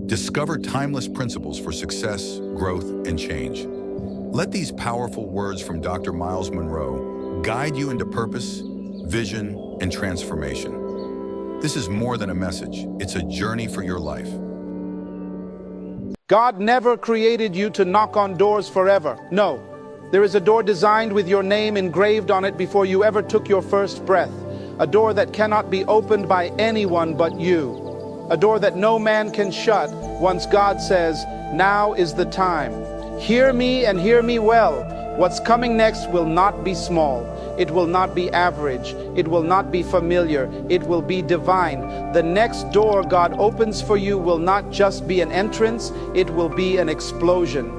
Discover timeless principles for success, growth, and change. Let these powerful words from Dr. Myles Munroe guide you into purpose, vision, and transformation. This is more than a message, it's a journey for your life. God never created you to knock on doors forever. No. There is a door designed with your name engraved on it before you ever took your first breath. A door that cannot be opened by anyone but you. A door that no man can shut once God says, "Now is the time." Hear me and hear me well. What's coming next will not be small. It will not be average. It will not be familiar. It will be divine. The next door God opens for you will not just be an entrance, it will be an explosion.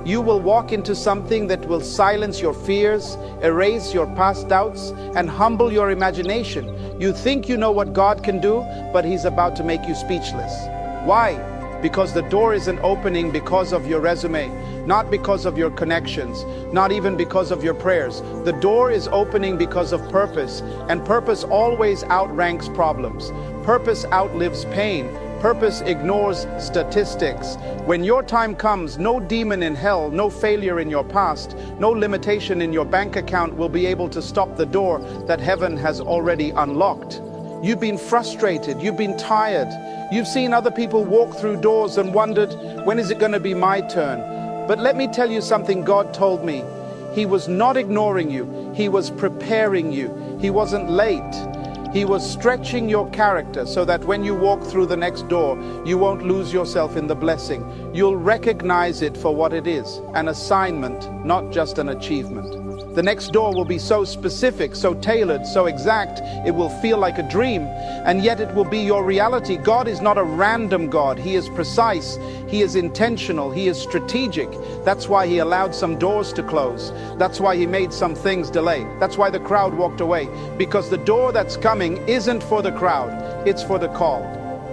You will walk into something that will silence your fears, erase your past doubts, and humble your imagination. You think you know what God can do, but He's about to make you speechless. Why? Because the door isn't opening because of your resume, not because of your connections, not even because of your prayers. The door is opening because of purpose, and purpose always outranks problems. Purpose outlives pain. Purpose ignores statistics. When your time comes, no demon in hell, no failure in your past, no limitation in your bank account will be able to stop the door that heaven has already unlocked. You've been frustrated, you've been tired, you've seen other people walk through doors and wondered, when is it going to be my turn? But let me tell you something God told me. He was not ignoring you, He was preparing you. He wasn't late. He was stretching your character so that when you walk through the next door, you won't lose yourself in the blessing. You'll recognize it for what it is, an assignment, not just an achievement. The next door will be so specific, so tailored, so exact, it will feel like a dream, and yet it will be your reality. God is not a random God. He is precise, He is intentional, He is strategic. That's why He allowed some doors to close. That's why He made some things delay. That's why the crowd walked away, because the door that's coming isn't for the crowd, it's for the called.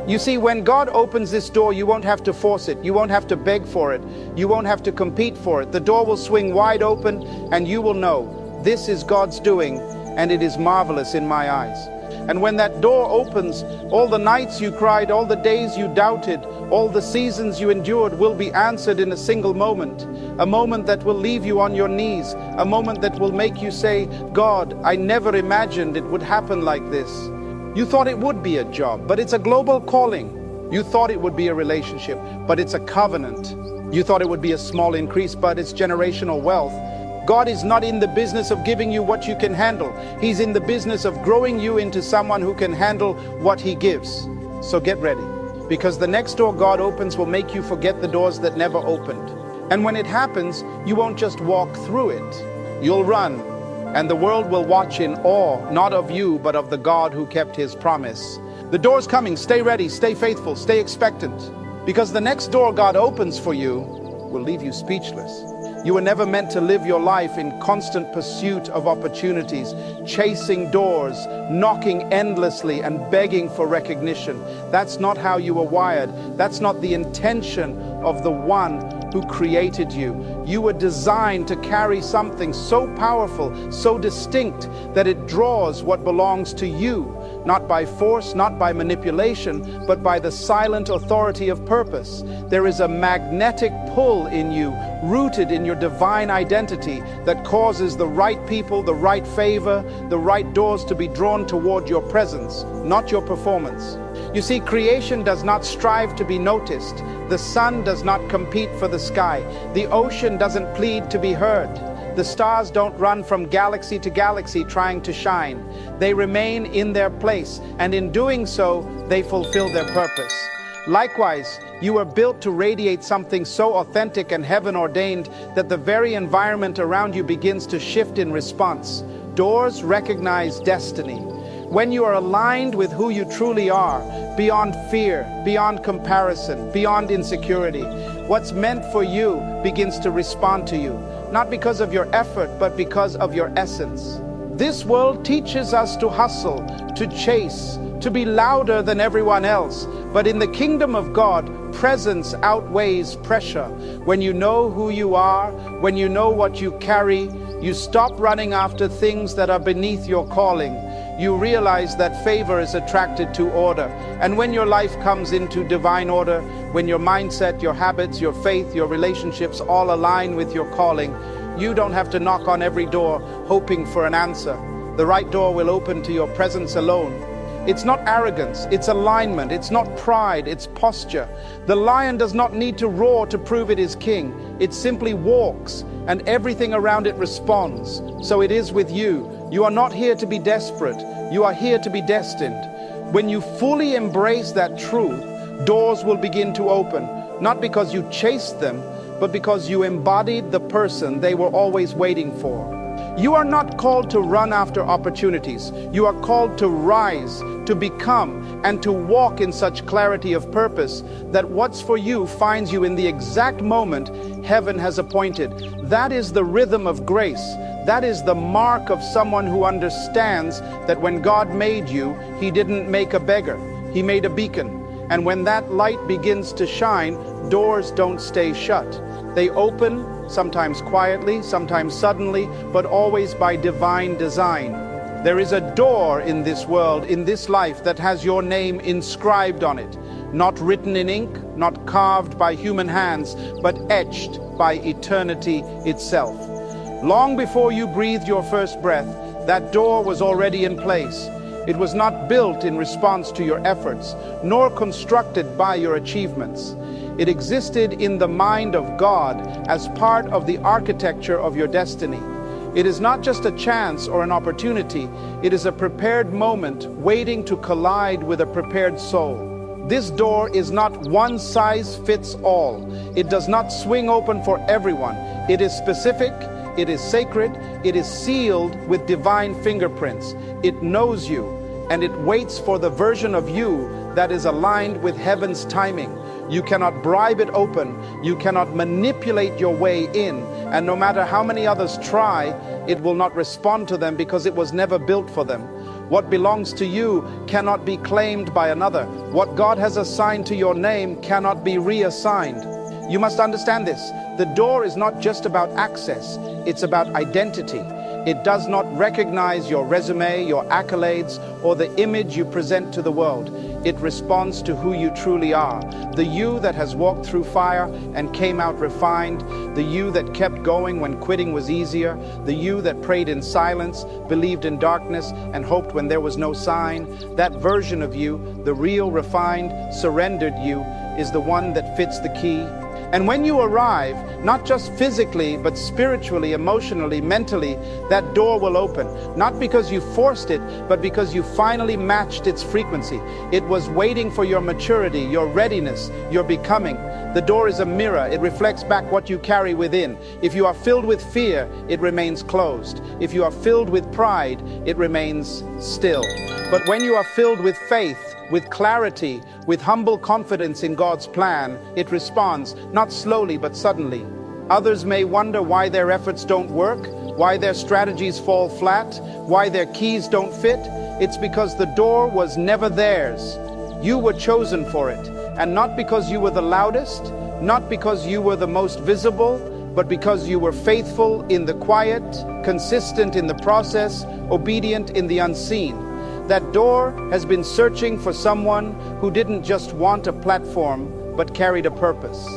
You see, when God opens this door, you won't have to force it. You won't have to beg for it. You won't have to compete for it. The door will swing wide open and you will know, this is God's doing and it is marvelous in my eyes. And when that door opens, all the nights you cried, all the days you doubted, all the seasons you endured will be answered in a single moment. A moment that will leave you on your knees. A moment that will make you say, God, I never imagined it would happen like this. You thought it would be a job, but it's a global calling. You thought it would be a relationship, but it's a covenant. You thought it would be a small increase, but it's generational wealth. God is not in the business of giving you what you can handle. He's in the business of growing you into someone who can handle what He gives. So get ready, because the next door God opens will make you forget the doors that never opened. And when it happens, you won't just walk through it. You'll run. And the world will watch in awe, not of you, but of the God who kept His promise. The door's coming. Stay ready, stay faithful, stay expectant. Because the next door God opens for you will leave you speechless. You were never meant to live your life in constant pursuit of opportunities, chasing doors, knocking endlessly and begging for recognition. That's not how you were wired. That's not the intention of the one who created you. You were designed to carry something so powerful, so distinct, that it draws what belongs to you, not by force, not by manipulation, but by the silent authority of purpose. There is a magnetic pull in you, rooted in your divine identity, that causes the right people, the right favor, the right doors to be drawn toward your presence, not your performance. You see, creation does not strive to be noticed. The sun does not compete for the sky. The ocean doesn't plead to be heard. The stars don't run from galaxy to galaxy trying to shine. They remain in their place, and in doing so, they fulfill their purpose. Likewise, you are built to radiate something so authentic and heaven-ordained that the very environment around you begins to shift in response. Doors recognize destiny. When you are aligned with who you truly are, beyond fear, beyond comparison, beyond insecurity, what's meant for you begins to respond to you, not because of your effort, but because of your essence. This world teaches us to hustle, to chase, to be louder than everyone else. But in the kingdom of God, presence outweighs pressure. When you know who you are, when you know what you carry, you stop running after things that are beneath your calling. you realize that favor is attracted to order. And when your life comes into divine order, when your mindset, your habits, your faith, your relationships all align with your calling, you don't have to knock on every door hoping for an answer. The right door will open to your presence alone. It's not arrogance, it's alignment. It's not pride, it's posture. The lion does not need to roar to prove it is king. It simply walks, and everything around it responds. So it is with you. You are not here to be desperate. You are here to be destined. When you fully embrace that truth, doors will begin to open, not because you chased them, but because you embodied the person they were always waiting for. You are not called to run after opportunities. You are called to rise, to become, and to walk in such clarity of purpose that what's for you finds you in the exact moment heaven has appointed. That is the rhythm of grace. That is the mark of someone who understands that when God made you, He didn't make a beggar. He made a beacon. And when that light begins to shine, doors don't stay shut. They open, sometimes quietly, sometimes suddenly, but always by divine design. There is a door in this world, in this life, that has your name inscribed on it. Not written in ink, not carved by human hands, but etched by eternity itself. Long before you breathed your first breath, that door was already in place. It was not built in response to your efforts, nor constructed by your achievements. It existed in the mind of God as part of the architecture of your destiny. It is not just a chance or an opportunity. It is a prepared moment waiting to collide with a prepared soul. This door is not one size fits all. It does not swing open for everyone. It is specific. It is sacred. It is sealed with divine fingerprints. It knows you, and it waits for the version of you that is aligned with heaven's timing. You cannot bribe it open. You cannot manipulate your way in. And no matter how many others try, it will not respond to them because it was never built for them. What belongs to you cannot be claimed by another. What God has assigned to your name cannot be reassigned. You must understand this. The door is not just about access. It's about identity. It does not recognize your resume, your accolades, or the image you present to the world. It responds to who you truly are. The you that has walked through fire and came out refined. The you that kept going when quitting was easier. The you that prayed in silence, believed in darkness, and hoped when there was no sign. That version of you, the real, refined, surrendered you, is the one that fits the key. And when you arrive, not just physically, but spiritually, emotionally, mentally, that door will open. Not because you forced it, but because you finally matched its frequency. It was waiting for your maturity, your readiness, your becoming. The door is a mirror. It reflects back what you carry within. If you are filled with fear, it remains closed. If you are filled with pride, it remains still. But when you are filled with faith, with clarity, with humble confidence in God's plan, it responds, not slowly but suddenly. Others may wonder why their efforts don't work, why their strategies fall flat, why their keys don't fit. It's because the door was never theirs. You were chosen for it, and not because you were the loudest, not because you were the most visible, but because you were faithful in the quiet, consistent in the process, obedient in the unseen. That door has been searching for someone who didn't just want a platform, but carried a purpose.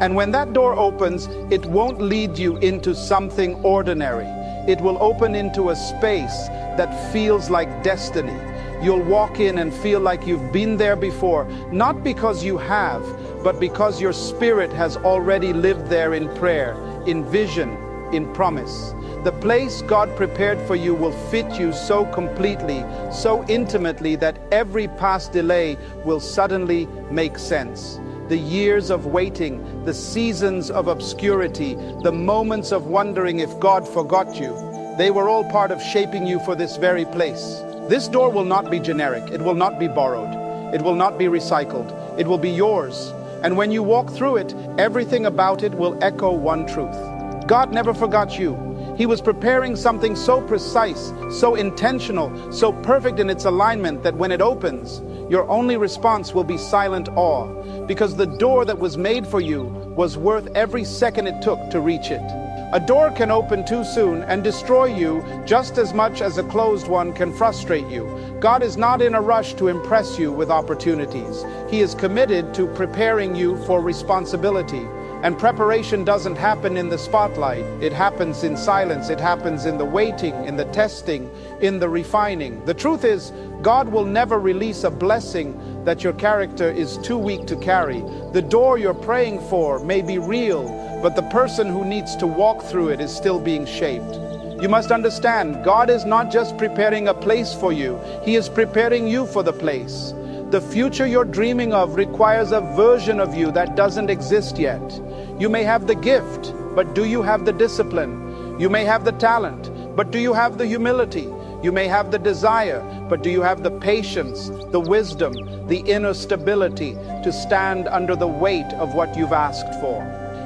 And when that door opens, it won't lead you into something ordinary. It will open into a space that feels like destiny. You'll walk in and feel like you've been there before, not because you have, but because your spirit has already lived there in prayer, in vision, in promise. The place God prepared for you will fit you so completely, so intimately, that every past delay will suddenly make sense. The years of waiting, the seasons of obscurity, the moments of wondering if God forgot you, they were all part of shaping you for this very place. This door will not be generic. It will not be borrowed. It will not be recycled. It will be yours. And when you walk through it, everything about it will echo one truth. God never forgot you. He was preparing something so precise, so intentional, so perfect in its alignment that when it opens, your only response will be silent awe, because the door that was made for you was worth every second it took to reach it. A door can open too soon and destroy you just as much as a closed one can frustrate you. God is not in a rush to impress you with opportunities. He is committed to preparing you for responsibility. And preparation doesn't happen in the spotlight. It happens in silence. It happens in the waiting, in the testing, in the refining. The truth is, God will never release a blessing that your character is too weak to carry. The door you're praying for may be real, but the person who needs to walk through it is still being shaped. You must understand, God is not just preparing a place for you, He is preparing you for the place. The future you're dreaming of requires a version of you that doesn't exist yet. You may have the gift, but do you have the discipline? You may have the talent, but do you have the humility? You may have the desire, but do you have the patience, the wisdom, the inner stability to stand under the weight of what you've asked for?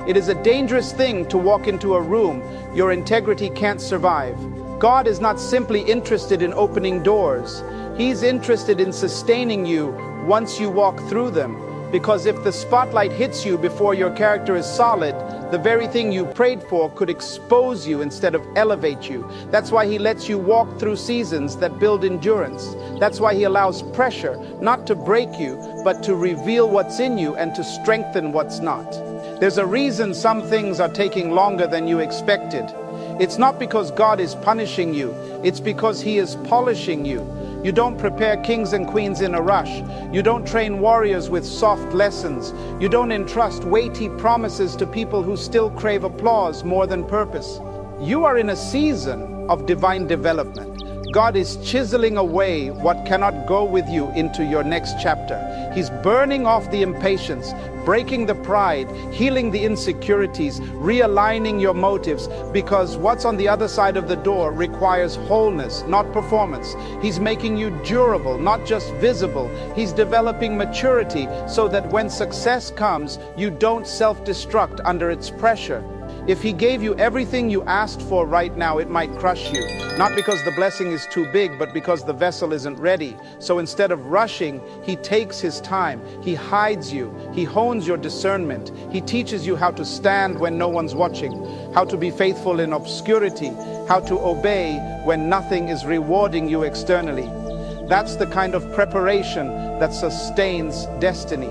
It is a dangerous thing to walk into a room your integrity can't survive. God is not simply interested in opening doors. He's interested in sustaining you once you walk through them. Because if the spotlight hits you before your character is solid, the very thing you prayed for could expose you instead of elevate you. That's why He lets you walk through seasons that build endurance. That's why He allows pressure, not to break you, but to reveal what's in you and to strengthen what's not. There's a reason some things are taking longer than you expected. It's not because God is punishing you, it's because He is polishing you. You don't prepare kings and queens in a rush. You don't train warriors with soft lessons. You don't entrust weighty promises to people who still crave applause more than purpose. You are in a season of divine development. God is chiseling away what cannot go with you into your next chapter. He's burning off the impatience, breaking the pride, healing the insecurities, realigning your motives, because what's on the other side of the door requires wholeness, not performance. He's making you durable, not just visible. He's developing maturity so that when success comes, you don't self-destruct under its pressure. If He gave you everything you asked for right now, it might crush you. Not because the blessing is too big, but because the vessel isn't ready. So instead of rushing, He takes His time. He hides you. He hones your discernment. He teaches you how to stand when no one's watching, how to be faithful in obscurity, how to obey when nothing is rewarding you externally. That's the kind of preparation that sustains destiny.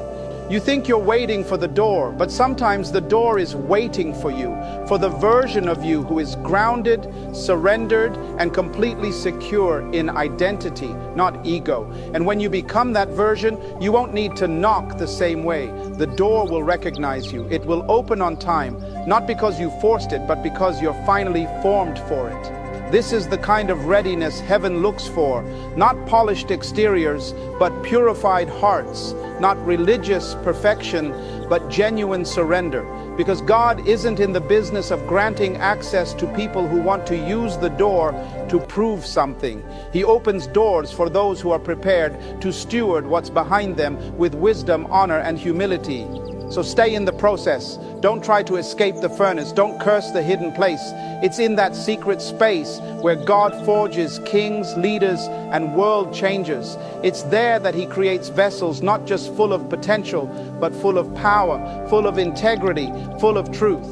You think you're waiting for the door, but sometimes the door is waiting for you, for the version of you who is grounded, surrendered, and completely secure in identity, not ego. And when you become that version, you won't need to knock the same way. The door will recognize you. It will open on time, not because you forced it, but because you're finally formed for it. This is the kind of readiness heaven looks for, not polished exteriors, but purified hearts, not religious perfection, but genuine surrender. Because God isn't in the business of granting access to people who want to use the door to prove something. He opens doors for those who are prepared to steward what's behind them with wisdom, honor, and humility. So stay in the process. Don't try to escape the furnace. Don't curse the hidden place. It's in that secret space where God forges kings, leaders, and world changers. It's there that He creates vessels not just full of potential, but full of power, full of integrity, full of truth.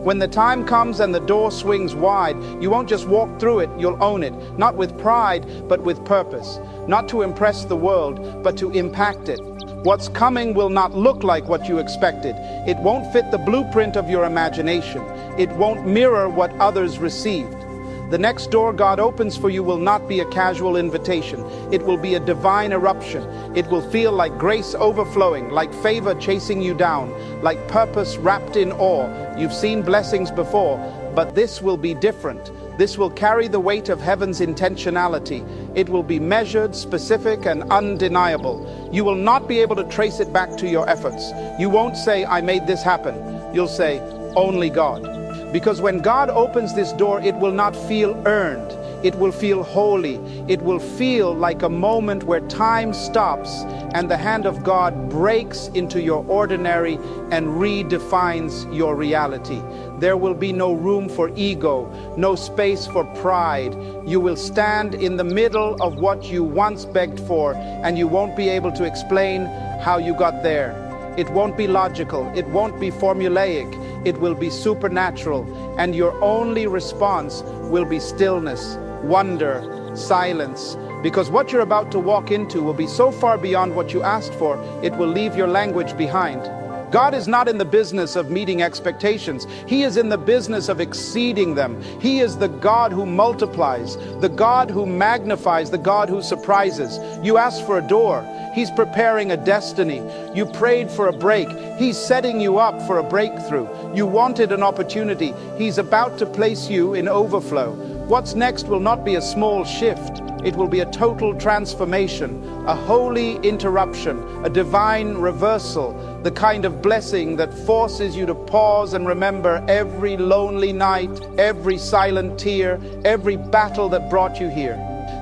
When the time comes and the door swings wide, you won't just walk through it, you'll own it. Not with pride, but with purpose. Not to impress the world, but to impact it. What's coming will not look like what you expected. It won't fit the blueprint of your imagination. It won't mirror what others received. The next door God opens for you will not be a casual invitation. It will be a divine eruption. It will feel like grace overflowing, like favor chasing you down, like purpose wrapped in awe. You've seen blessings before, but this will be different. This will carry the weight of heaven's intentionality. It will be measured, specific, and undeniable. You will not be able to trace it back to your efforts. You won't say, I made this happen. You'll say, only God. Because when God opens this door, it will not feel earned. It will feel holy. It will feel like a moment where time stops and the hand of God breaks into your ordinary and redefines your reality. There will be no room for ego, no space for pride. You will stand in the middle of what you once begged for, and you won't be able to explain how you got there. It won't be logical. It won't be formulaic. it will be supernatural, and your only response will be stillness, wonder, silence. Because what you're about to walk into will be so far beyond what you asked for, it will leave your language behind. God is not in the business of meeting expectations. He is in the business of exceeding them. He is the God who multiplies, the God who magnifies, the God who surprises. You asked for a door. He's preparing a destiny. You prayed for a break. He's setting you up for a breakthrough. You wanted an opportunity. He's about to place you in overflow. What's next will not be a small shift. It will be a total transformation, a holy interruption, a divine reversal, the kind of blessing that forces you to pause and remember every lonely night, every silent tear, every battle that brought you here.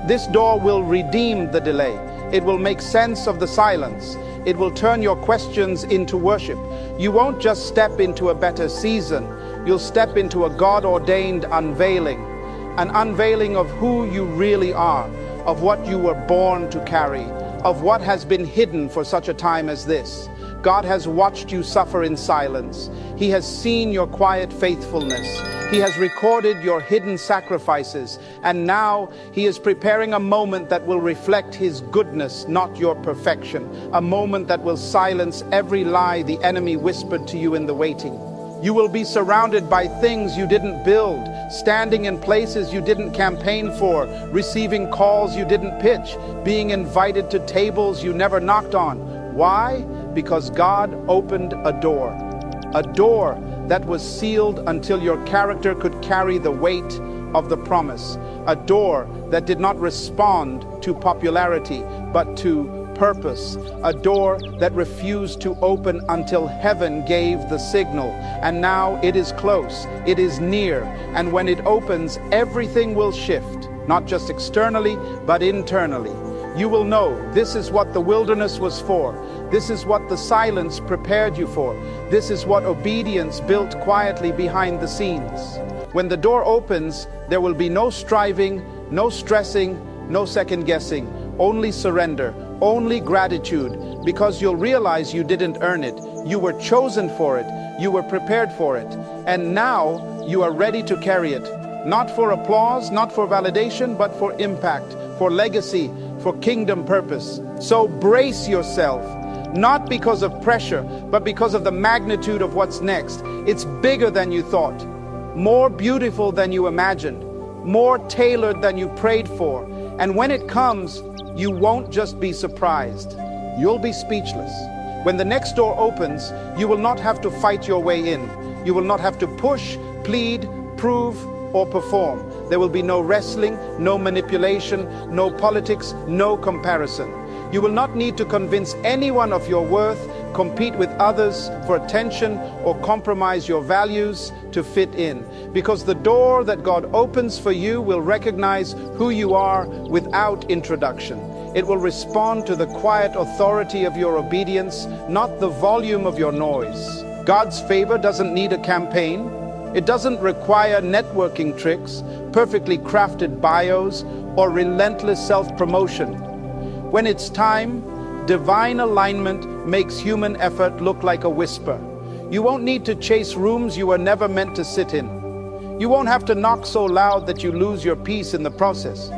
This door will redeem the delay. It will make sense of the silence. It will turn your questions into worship. You won't just step into a better season. You'll step into a God-ordained unveiling. An unveiling of who you really are, of what you were born to carry, of what has been hidden for such a time as this. God has watched you suffer in silence. He has seen your quiet faithfulness. He has recorded your hidden sacrifices. And now He is preparing a moment that will reflect His goodness, not your perfection. A moment that will silence every lie the enemy whispered to you in the waiting. You will be surrounded by things you didn't build, standing in places you didn't campaign for, receiving calls you didn't pitch, being invited to tables you never knocked on. Why? Because God opened a door that was sealed until your character could carry the weight of the promise, a door that did not respond to popularity, but to purpose, a door that refused to open until heaven gave the signal. And now it is close, it is near, and when it opens, everything will shift, not just externally, but internally. You will know this is what the wilderness was for. This is what the silence prepared you for. This is what obedience built quietly behind the scenes. When the door opens, there will be no striving, no stressing, no second guessing, only surrender, only gratitude, because you'll realize you didn't earn it. You were chosen for it. You were prepared for it. And now you are ready to carry it. Not for applause, not for validation, but for impact, for legacy, for kingdom purpose. So brace yourself, not because of pressure, but because of the magnitude of what's next. It's bigger than you thought, more beautiful than you imagined, more tailored than you prayed for. And when it comes, you won't just be surprised, you'll be speechless. When the next door opens, you will not have to fight your way in. You will not have to push, plead, prove, or perform. There will be no wrestling, no manipulation, no politics, no comparison. You will not need to convince anyone of your worth, compete with others for attention, or compromise your values to fit in. Because the door that God opens for you will recognize who you are without introduction. It will respond to the quiet authority of your obedience, not the volume of your noise. God's favor doesn't need a campaign. It doesn't require networking tricks, perfectly crafted bios, or relentless self-promotion. When it's time, divine alignment makes human effort look like a whisper. You won't need to chase rooms you were never meant to sit in. You won't have to knock so loud that you lose your peace in the process.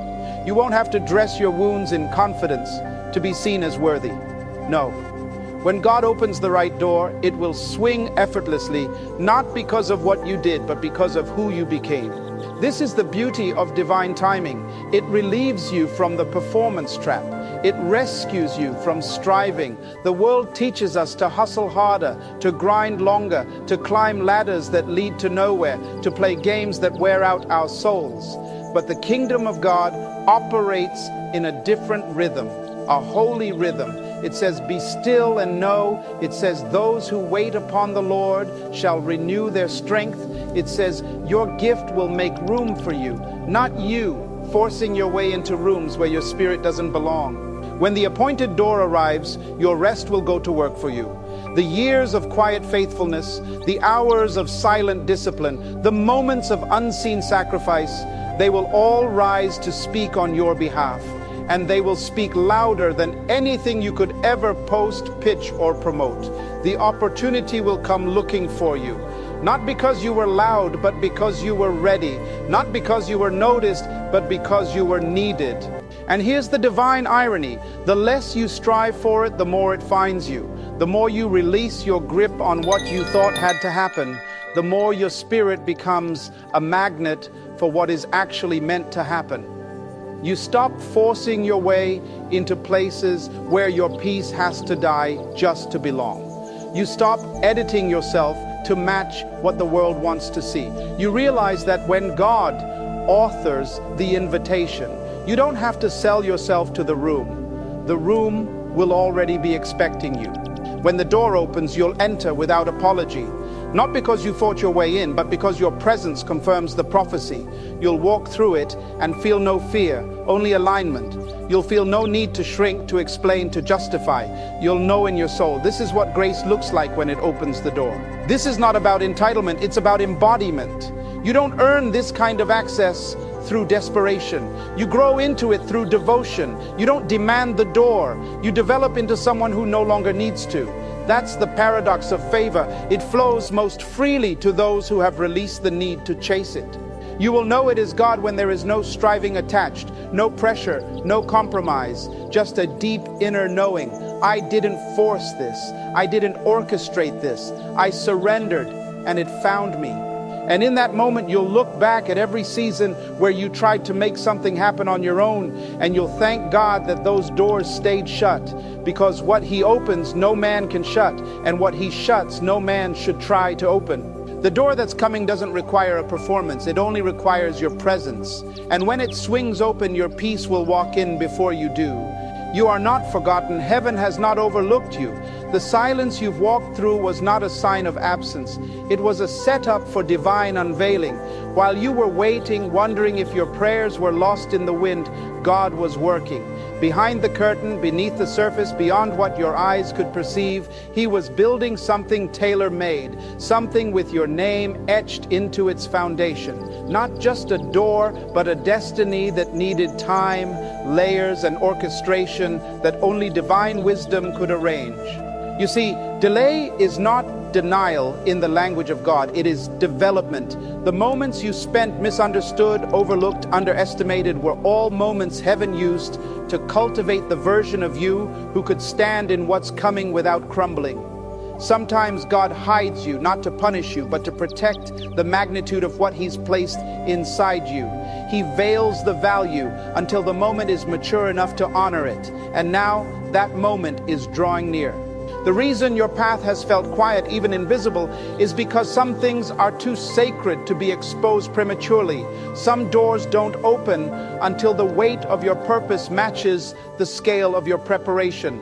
You won't have to dress your wounds in confidence to be seen as worthy. No. When God opens the right door, it will swing effortlessly, not because of what you did, but because of who you became. This is the beauty of divine timing. It relieves you from the performance trap. It rescues you from striving. The world teaches us to hustle harder, to grind longer, to climb ladders that lead to nowhere, to play games that wear out our souls. But the kingdom of God operates in a different rhythm, a holy rhythm. It says, be still and know. It says, those who wait upon the Lord shall renew their strength. It says, your gift will make room for you, not you forcing your way into rooms where your spirit doesn't belong. When the appointed door arrives, your rest will go to work for you. The years of quiet faithfulness, the hours of silent discipline, the moments of unseen sacrifice, they will all rise to speak on your behalf. And they will speak louder than anything you could ever post, pitch, or promote. The opportunity will come looking for you. Not because you were loud, but because you were ready. Not because you were noticed, but because you were needed. And here's the divine irony. The less you strive for it, the more it finds you. The more you release your grip on what you thought had to happen, the more your spirit becomes a magnet for what is actually meant to happen. You stop forcing your way into places where your peace has to die just to belong. You stop editing yourself to match what the world wants to see. You realize that when God authors the invitation, you don't have to sell yourself to the room. The room will already be expecting you. When the door opens, you'll enter without apology. Not because you fought your way in, but because your presence confirms the prophecy. You'll walk through it and feel no fear, only alignment. You'll feel no need to shrink, to explain, to justify. You'll know in your soul, this is what grace looks like when it opens the door. This is not about entitlement, it's about embodiment. You don't earn this kind of access through desperation. You grow into it through devotion. You don't demand the door. You develop into someone who no longer needs to. That's the paradox of favor. It flows most freely to those who have released the need to chase it. You will know it is God when there is no striving attached, no pressure, no compromise, just a deep inner knowing. I didn't force this. I didn't orchestrate this. I surrendered and it found me. And in that moment, you'll look back at every season where you tried to make something happen on your own, and you'll thank God that those doors stayed shut, because what He opens, no man can shut, and what He shuts, no man should try to open. The door that's coming doesn't require a performance, it only requires your presence. And when it swings open, your peace will walk in before you do. You are not forgotten. Heaven has not overlooked you. The silence you've walked through was not a sign of absence. It was a setup for divine unveiling. While you were waiting, wondering if your prayers were lost in the wind, God was working. Behind the curtain, beneath the surface, beyond what your eyes could perceive, He was building something tailor-made, something with your name etched into its foundation. Not just a door, but a destiny that needed time, layers, and orchestration that only divine wisdom could arrange. You see, delay is not denial in the language of God, it is development. The moments you spent misunderstood, overlooked, underestimated were all moments heaven used to cultivate the version of you who could stand in what's coming without crumbling. Sometimes God hides you, not to punish you, but to protect the magnitude of what He's placed inside you. He veils the value until the moment is mature enough to honor it. And now that moment is drawing near. The reason your path has felt quiet, even invisible, is because some things are too sacred to be exposed prematurely. Some doors don't open until the weight of your purpose matches the scale of your preparation.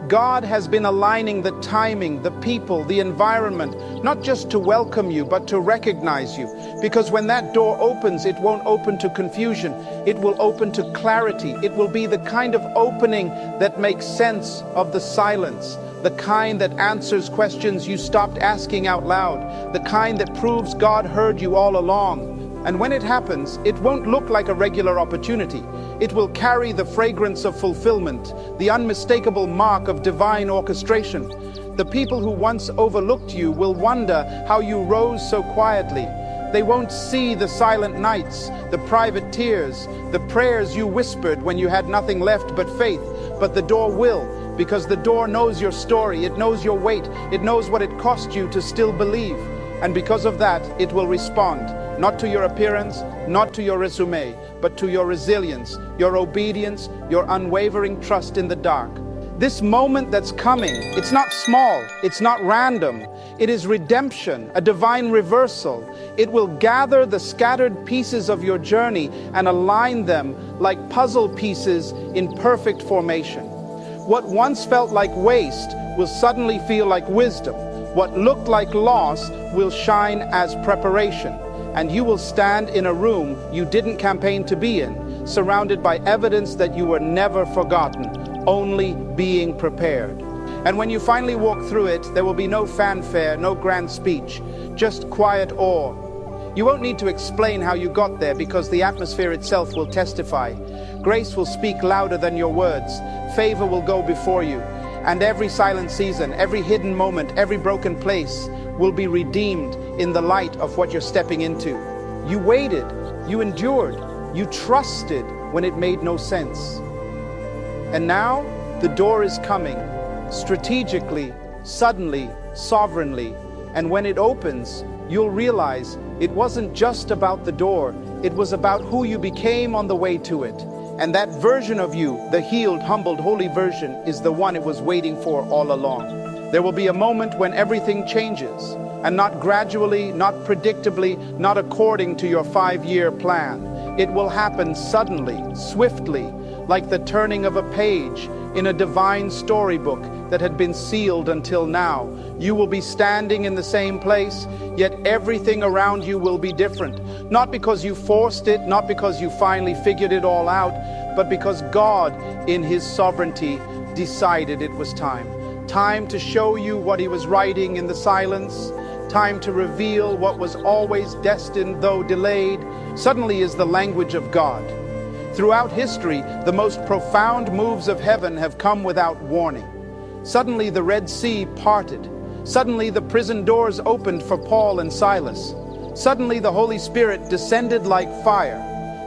God has been aligning the timing, the people, the environment, not just to welcome you, but to recognize you. Because when that door opens, it won't open to confusion. It will open to clarity. It will be the kind of opening that makes sense of the silence. The kind that answers questions you stopped asking out loud. The kind that proves God heard you all along. And when it happens, it won't look like a regular opportunity. It will carry the fragrance of fulfillment, the unmistakable mark of divine orchestration. The people who once overlooked you will wonder how you rose so quietly. They won't see the silent nights, the private tears, the prayers you whispered when you had nothing left but faith. But the door will, because the door knows your story, it knows your weight, it knows what it cost you to still believe. And because of that, it will respond, not to your appearance, not to your resume, but to your resilience, your obedience, your unwavering trust in the dark. This moment that's coming, it's not small, it's not random. It is redemption, a divine reversal. It will gather the scattered pieces of your journey and align them like puzzle pieces in perfect formation. What once felt like waste will suddenly feel like wisdom. What looked like loss will shine as preparation. And you will stand in a room you didn't campaign to be in, surrounded by evidence that you were never forgotten, only being prepared. And when you finally walk through it, there will be no fanfare, no grand speech, just quiet awe. You won't need to explain how you got there because the atmosphere itself will testify. Grace will speak louder than your words. Favor will go before you. And every silent season, every hidden moment, every broken place will be redeemed in the light of what you're stepping into. You waited, you endured, you trusted when it made no sense. And now the door is coming, strategically, suddenly, sovereignly. And when it opens, you'll realize it wasn't just about the door, it was about who you became on the way to it. And that version of you, the healed, humbled, holy version, is the one it was waiting for all along. There will be a moment when everything changes, and not gradually, not predictably, not according to your 5-year plan. It will happen suddenly, swiftly, like the turning of a page in a divine storybook that had been sealed until now. You will be standing in the same place, yet everything around you will be different. Not because you forced it, not because you finally figured it all out, but because God, in His sovereignty, decided it was time. Time to show you what He was writing in the silence. Time to reveal what was always destined, though delayed. Suddenly is the language of God. Throughout history, the most profound moves of heaven have come without warning. Suddenly the Red Sea parted. Suddenly the prison doors opened for Paul and Silas. Suddenly the Holy Spirit descended like fire.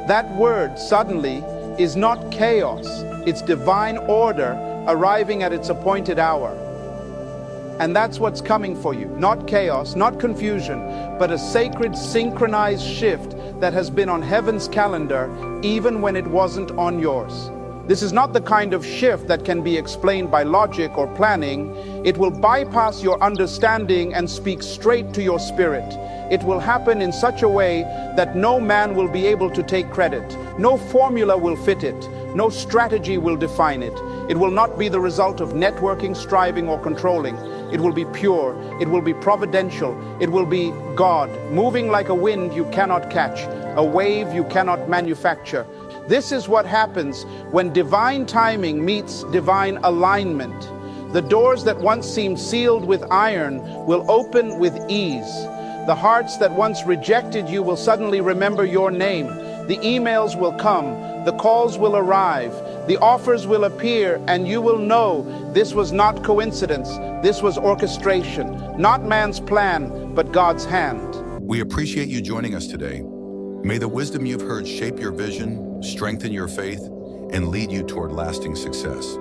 That word, suddenly, is not chaos. It's divine order arriving at its appointed hour. And that's what's coming for you. Not chaos, not confusion, but a sacred synchronized shift that has been on heaven's calendar even when it wasn't on yours. This is not the kind of shift that can be explained by logic or planning. It will bypass your understanding and speak straight to your spirit. It will happen in such a way that no man will be able to take credit. No formula will fit it. No strategy will define it. It will not be the result of networking, striving, or controlling. It will be pure. It will be providential. It will be God, moving like a wind you cannot catch, a wave you cannot manufacture. This is what happens when divine timing meets divine alignment. The doors that once seemed sealed with iron will open with ease. The hearts that once rejected you will suddenly remember your name. The emails will come, the calls will arrive, the offers will appear, and you will know this was not coincidence, this was orchestration, not man's plan, but God's hand. We appreciate you joining us today. May the wisdom you've heard shape your vision, strengthen your faith, and lead you toward lasting success.